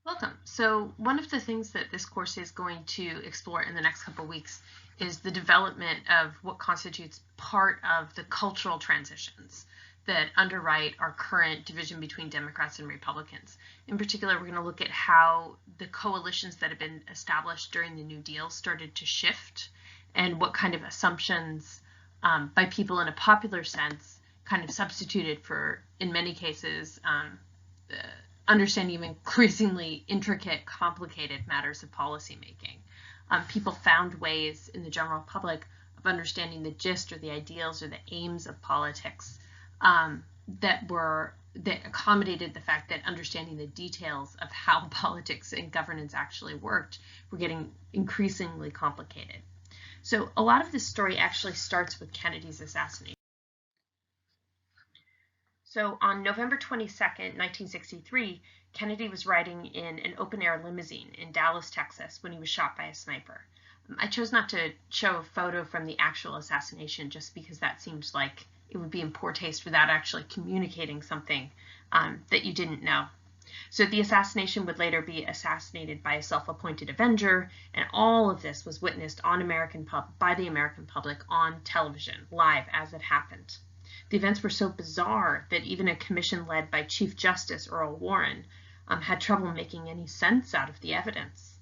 Welcome. So one of the things that this course is going to explore in the next couple of weeks is the development of what constitutes part of the cultural transitions that underwrite our current division between Democrats and Republicans. In particular, we're going to look at how the coalitions that have been established during the New Deal started to shift and what kind of assumptions by people in a popular sense kind of substituted for, in many cases, understanding of increasingly intricate, complicated matters of policymaking. People found ways in the general public of understanding the gist or the ideals or the aims of politics that accommodated the fact that understanding the details of how politics and governance actually worked were getting increasingly complicated. So a lot of this story actually starts with Kennedy's assassination. So on November 22nd, 1963, Kennedy was riding in an open-air limousine in Dallas, Texas, when he was shot by a sniper. I chose not to show a photo from the actual assassination just because that seemed like it would be in poor taste without actually communicating something that you didn't know. So the assassination would later be assassinated by a self-appointed avenger, and all of this was witnessed on by the American public on television, live as it happened. The events were so bizarre that even a commission led by Chief Justice Earl Warren had trouble making any sense out of the evidence.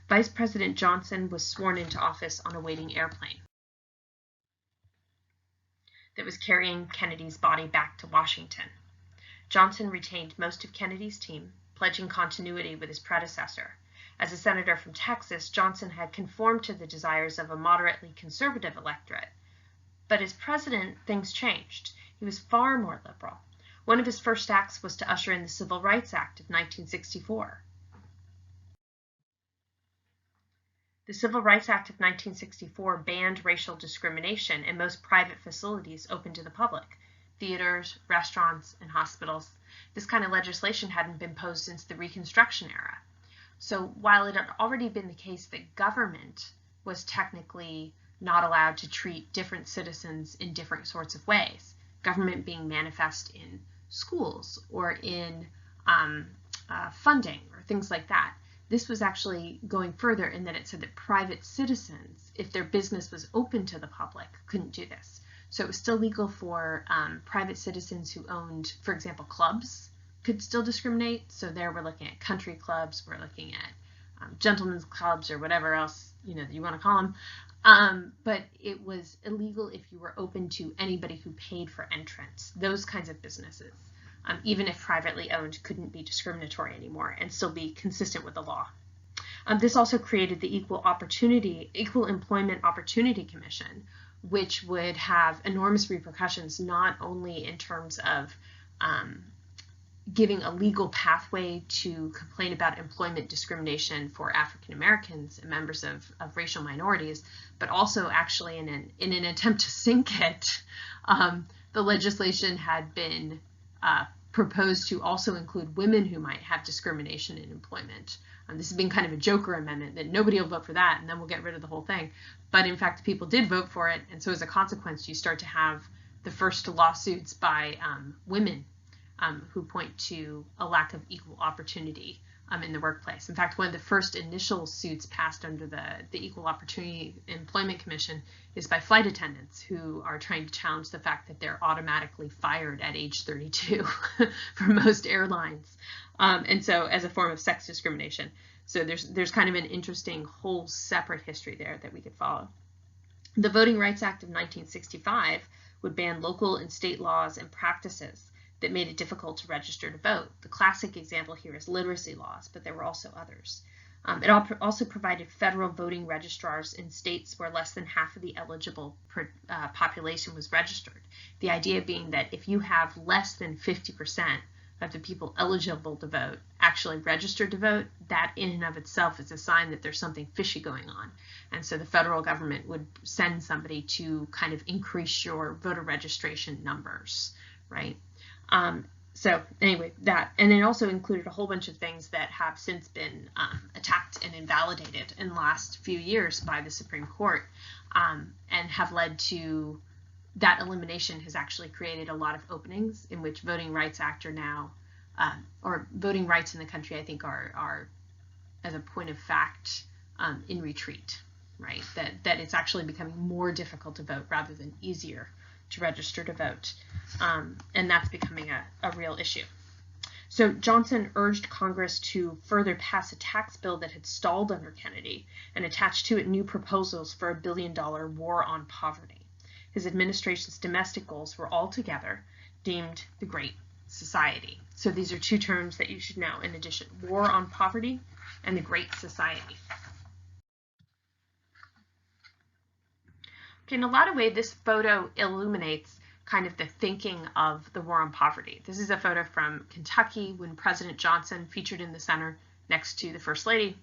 Vice President Johnson was sworn into office on a waiting airplane that was carrying Kennedy's body back to Washington. Johnson retained most of Kennedy's team, pledging continuity with his predecessor. As a senator from Texas, Johnson had conformed to the desires of a moderately conservative electorate. But as president, things changed. He was far more liberal. One of his first acts was to usher in the Civil Rights Act of 1964. The Civil Rights Act of 1964 banned racial discrimination in most private facilities open to the public, theaters, restaurants, and hospitals. This kind of legislation hadn't been posed since the Reconstruction era. So while it had already been the case that government was technically not allowed to treat different citizens in different sorts of ways, government being manifest in schools or in funding or things like that. This was actually going further in that it said that private citizens, if their business was open to the public, couldn't do this. So it was still legal for private citizens who owned, for example, clubs could still discriminate. So there we're looking at country clubs, we're looking at gentlemen's clubs or whatever else that you want to call them. But it was illegal if you were open to anybody who paid for entrance. Those kinds of businesses, even if privately owned, couldn't be discriminatory anymore and still be consistent with the law. This also created the Equal Employment Opportunity Commission, which would have enormous repercussions, not only in terms of giving a legal pathway to complain about employment discrimination for African Americans and members of racial minorities, but also actually in an attempt to sink it, the legislation had been proposed to also include women who might have discrimination in employment. This has been kind of a joker amendment that nobody will vote for that and then we'll get rid of the whole thing. But in fact, people did vote for it, and so as a consequence, you start to have the first lawsuits by women who point to a lack of equal opportunity in the workplace. In fact, one of the first initial suits passed under the Equal Opportunity Employment Commission is by flight attendants who are trying to challenge the fact that they're automatically fired at age 32 for most airlines, and so as a form of sex discrimination. So there's kind of an interesting whole separate history there that we could follow. The Voting Rights Act of 1965 would ban local and state laws and practices that made it difficult to register to vote. The classic example here is literacy laws, but there were also others. It also provided federal voting registrars in states where less than half of the eligible population was registered. The idea being that if you have less than 50% of the people eligible to vote actually registered to vote, that in and of itself is a sign that there's something fishy going on. And so the federal government would send somebody to kind of increase your voter registration numbers, right? So anyway, that, and it also included a whole bunch of things that have since been attacked and invalidated in the last few years by the Supreme Court, and have led to that elimination has actually created a lot of openings in which Voting Rights Act are now or voting rights in the country, I think, are as a point of fact, in retreat, right? That it's actually becoming more difficult to vote rather than easier to register to vote. And that's becoming a real issue. So Johnson urged Congress to further pass a tax bill that had stalled under Kennedy and attach to it new proposals for $1 billion war on poverty. His administration's domestic goals were altogether deemed the Great Society. So these are two terms that you should know in addition: war on poverty and the Great Society. Okay, in a lot of ways, this photo illuminates kind of the thinking of the war on poverty. This is a photo from Kentucky when President Johnson, featured in the center next to the First Lady,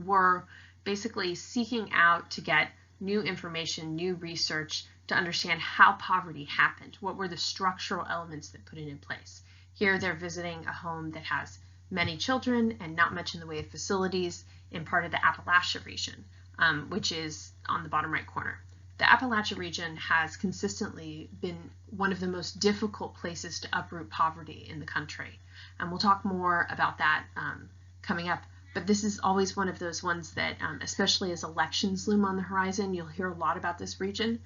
were basically seeking out to get new information, new research to understand how poverty happened. What were the structural elements that put it in place? Here they're visiting a home that has many children and not much in the way of facilities in part of the Appalachia region, which is on the bottom right corner. The Appalachia region has consistently been one of the most difficult places to uproot poverty in the country. And we'll talk more about that coming up. But this is always one of those ones that, especially as elections loom on the horizon, you'll hear a lot about this region.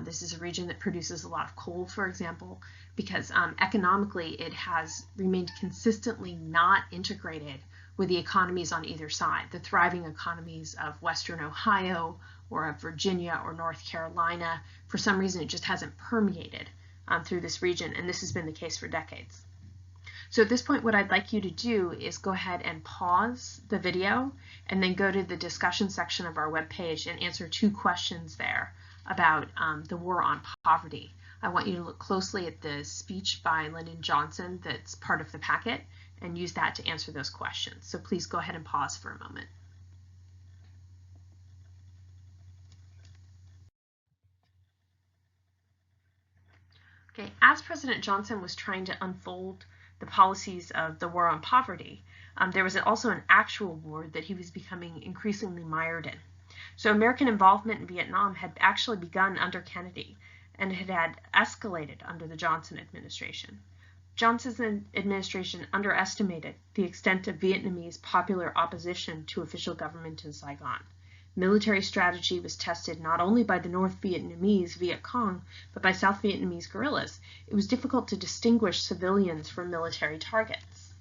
This is a region that produces a lot of coal, for example, because economically it has remained consistently not integrated with the economies on either side. The thriving economies of Western Ohio or of Virginia or North Carolina, for some reason it just hasn't permeated through this region, and this has been the case for decades. So at this point, what I'd like you to do is go ahead and pause the video and then go to the discussion section of our webpage and answer 2 questions there about the war on poverty. I want you to look closely at the speech by Lyndon Johnson that's part of the packet and use that to answer those questions. So please go ahead and pause for a moment. Okay, as President Johnson was trying to unfold the policies of the war on poverty, there was also an actual war that he was becoming increasingly mired in. So American involvement in Vietnam had actually begun under Kennedy, and it had escalated under the Johnson administration. Johnson's administration underestimated the extent of Vietnamese popular opposition to official government in Saigon. Military strategy was tested not only by the North Vietnamese Viet Cong, but by South Vietnamese guerrillas. It was difficult to distinguish civilians from military targets.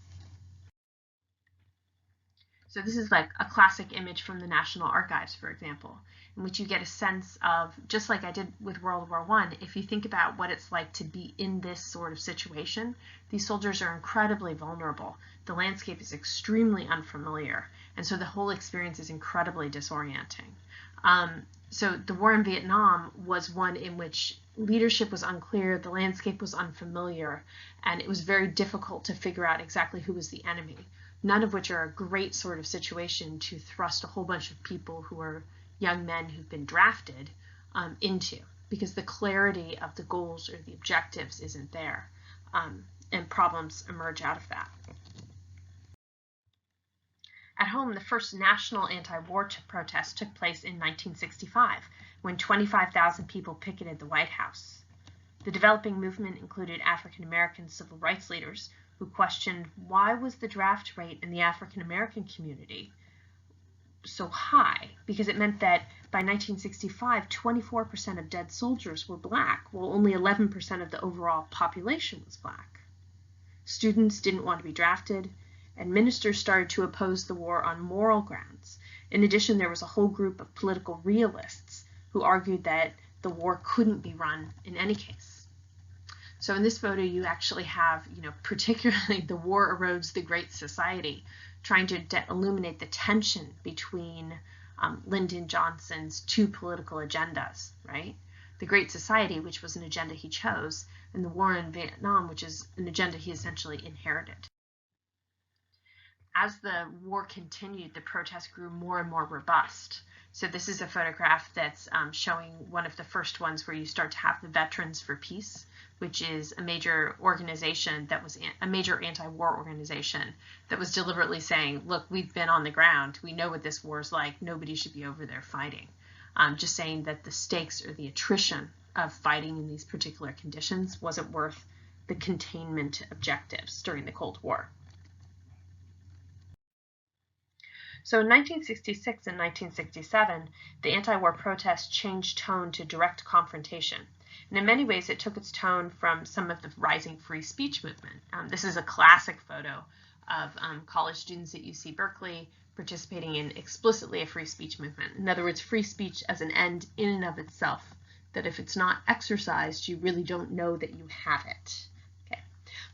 So this is like a classic image from the National Archives, for example, in which you get a sense of, just like I did with World War I, if you think about what it's like to be in this sort of situation, these soldiers are incredibly vulnerable. The landscape is extremely unfamiliar, and so the whole experience is incredibly disorienting. So the war in Vietnam was one in which leadership was unclear, the landscape was unfamiliar, and it was very difficult to figure out exactly who was the enemy. None of which are a great sort of situation to thrust a whole bunch of people who are young men who've been drafted into, because the clarity of the goals or the objectives isn't there, and problems emerge out of that. At home, the first national anti-war protest took place in 1965, when 25,000 people picketed the White House. The developing movement included African-American civil rights leaders who questioned why was the draft rate in the African-American community so high, because it meant that by 1965, 24% of dead soldiers were black, while only 11% of the overall population was black. Students didn't want to be drafted, and ministers started to oppose the war on moral grounds. In addition, there was a whole group of political realists who argued that the war couldn't be run in any case. So in this photo, you actually have, particularly the war erodes the Great Society, trying to illuminate the tension between Lyndon Johnson's 2 political agendas, right? The Great Society, which was an agenda he chose, and the war in Vietnam, which is an agenda he essentially inherited. As the war continued, the protests grew more and more robust. So this is a photograph that's showing one of the first ones where you start to have the Veterans for Peace, which is a major organization that was a major anti-war organization that was deliberately saying, look, we've been on the ground. We know what this war is like. Nobody should be over there fighting. Just saying that the stakes or the attrition of fighting in these particular conditions wasn't worth the containment objectives during the Cold War. So in 1966 and 1967, the anti-war protests changed tone to direct confrontation. And in many ways, it took its tone from some of the rising free speech movement. This is a classic photo of college students at UC Berkeley participating in explicitly a free speech movement. In other words, free speech as an end in and of itself, that if it's not exercised, you really don't know that you have it. Okay.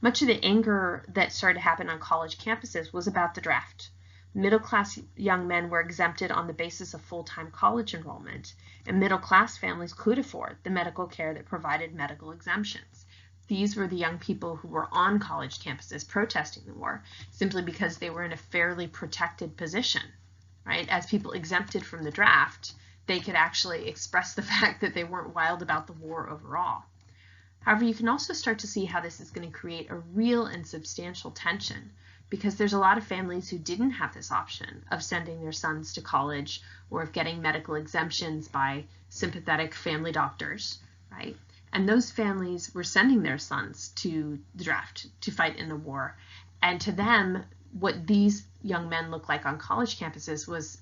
Much of the anger that started to happen on college campuses was about the draft. Middle-class young men were exempted on the basis of full-time college enrollment, and middle-class families could afford the medical care that provided medical exemptions. These were the young people who were on college campuses protesting the war simply because they were in a fairly protected position, right? As people exempted from the draft, they could actually express the fact that they weren't wild about the war overall. However, you can also start to see how this is going to create a real and substantial tension, because there's a lot of families who didn't have this option of sending their sons to college or of getting medical exemptions by sympathetic family doctors, right? And those families were sending their sons to the draft to fight in the war. And to them, what these young men looked like on college campuses was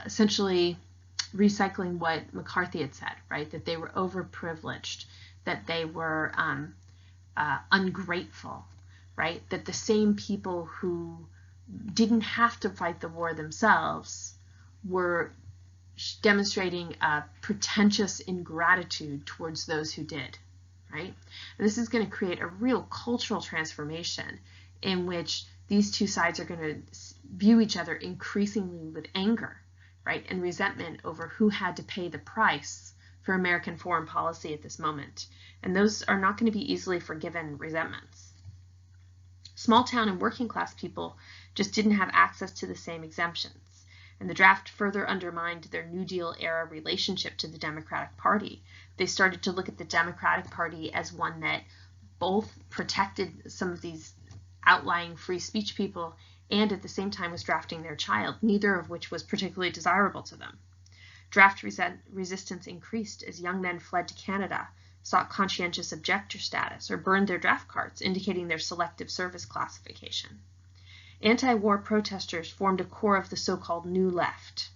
essentially recycling what McCarthy had said, right? That they were overprivileged, that they were ungrateful, right? That the same people who didn't have to fight the war themselves were demonstrating a pretentious ingratitude towards those who did, right? And this is going to create a real cultural transformation in which these two sides are going to view each other increasingly with anger, right? And resentment over who had to pay the price for American foreign policy at this moment. And those are not going to be easily forgiven resentments. Small town and working class people just didn't have access to the same exemptions, and the draft further undermined their New Deal era relationship to the Democratic Party. They started to look at the Democratic Party as one that both protected some of these outlying free speech people and at the same time was drafting their child, neither of which was particularly desirable to them. Draft resistance increased as young men fled to Canada, sought conscientious objector status, or burned their draft cards, indicating their selective service classification. Anti-war protesters formed a core of the so-called New Left,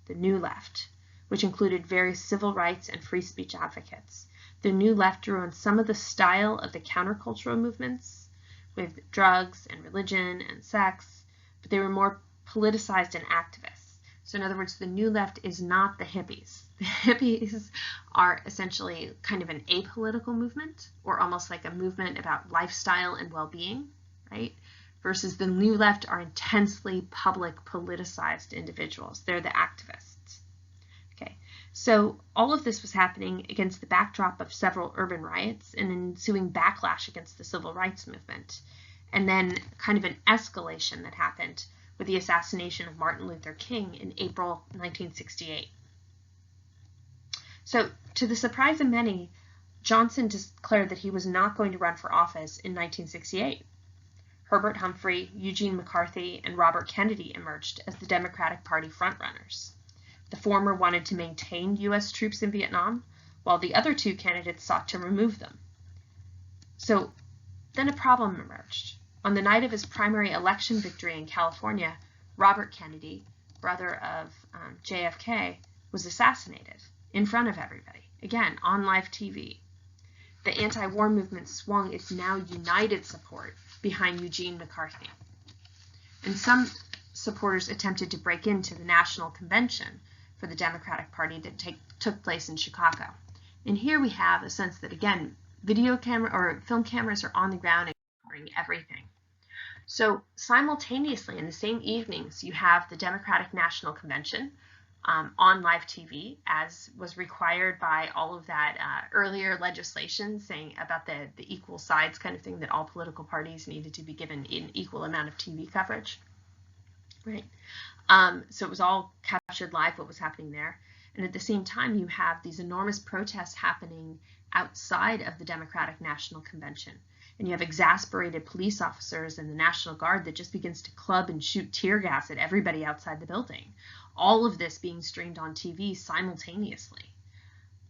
the New Left, which included various civil rights and free speech advocates. The New Left drew on some of the style of the countercultural movements, with drugs and religion and sex, but they were more politicized and activist. So in other words, the New Left is not the hippies. The hippies are essentially kind of an apolitical movement, or almost like a movement about lifestyle and well-being, right? Versus the New Left are intensely public, politicized individuals. They're the activists. Okay, so all of this was happening against the backdrop of several urban riots and ensuing backlash against the civil rights movement, and then kind of an escalation that happened with the assassination of Martin Luther King in April 1968. So, to the surprise of many, Johnson declared that he was not going to run for office in 1968. Herbert Humphrey, Eugene McCarthy, and Robert Kennedy emerged as the Democratic Party frontrunners. The former wanted to maintain U.S. troops in Vietnam, while the other two candidates sought to remove them. So, then a problem emerged. On the night of his primary election victory in California, Robert Kennedy, brother of JFK, was assassinated in front of everybody, again, on live TV. The anti-war movement swung its now united support behind Eugene McCarthy. And some supporters attempted to break into the National Convention for the Democratic Party that took place in Chicago. And here we have a sense that, again, video camera or film cameras are on the ground and covering everything. So simultaneously in the same evenings, you have the Democratic National Convention on live TV, as was required by all of that earlier legislation saying about the equal sides kind of thing, that all political parties needed to be given an equal amount of TV coverage, right? So it was all captured live, what was happening there. And at the same time, you have these enormous protests happening outside of the Democratic National Convention. And you have exasperated police officers and the National Guard that just begins to club and shoot tear gas at everybody outside the building. All of this being streamed on TV simultaneously.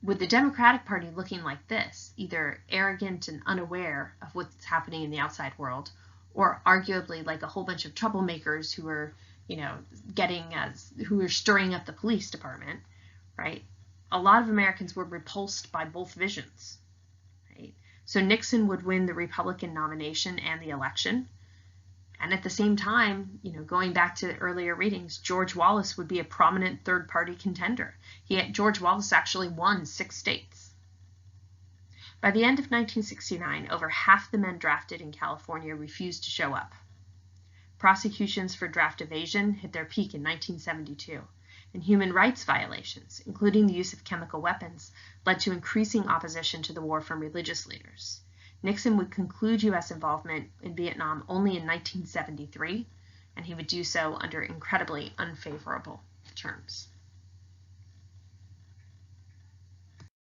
With the Democratic Party looking like this, either arrogant and unaware of what's happening in the outside world, or arguably like a whole bunch of troublemakers who are, who are stirring up the police department, right? A lot of Americans were repulsed by both visions, right? So Nixon would win the Republican nomination and the election. And at the same time, going back to earlier readings, George Wallace would be a prominent third-party contender. George Wallace actually won 6 states. By the end of 1969, over half the men drafted in California refused to show up. Prosecutions for draft evasion hit their peak in 1972, and human rights violations, including the use of chemical weapons, led to increasing opposition to the war from religious leaders. Nixon would conclude U.S. involvement in Vietnam only in 1973, and he would do so under incredibly unfavorable terms.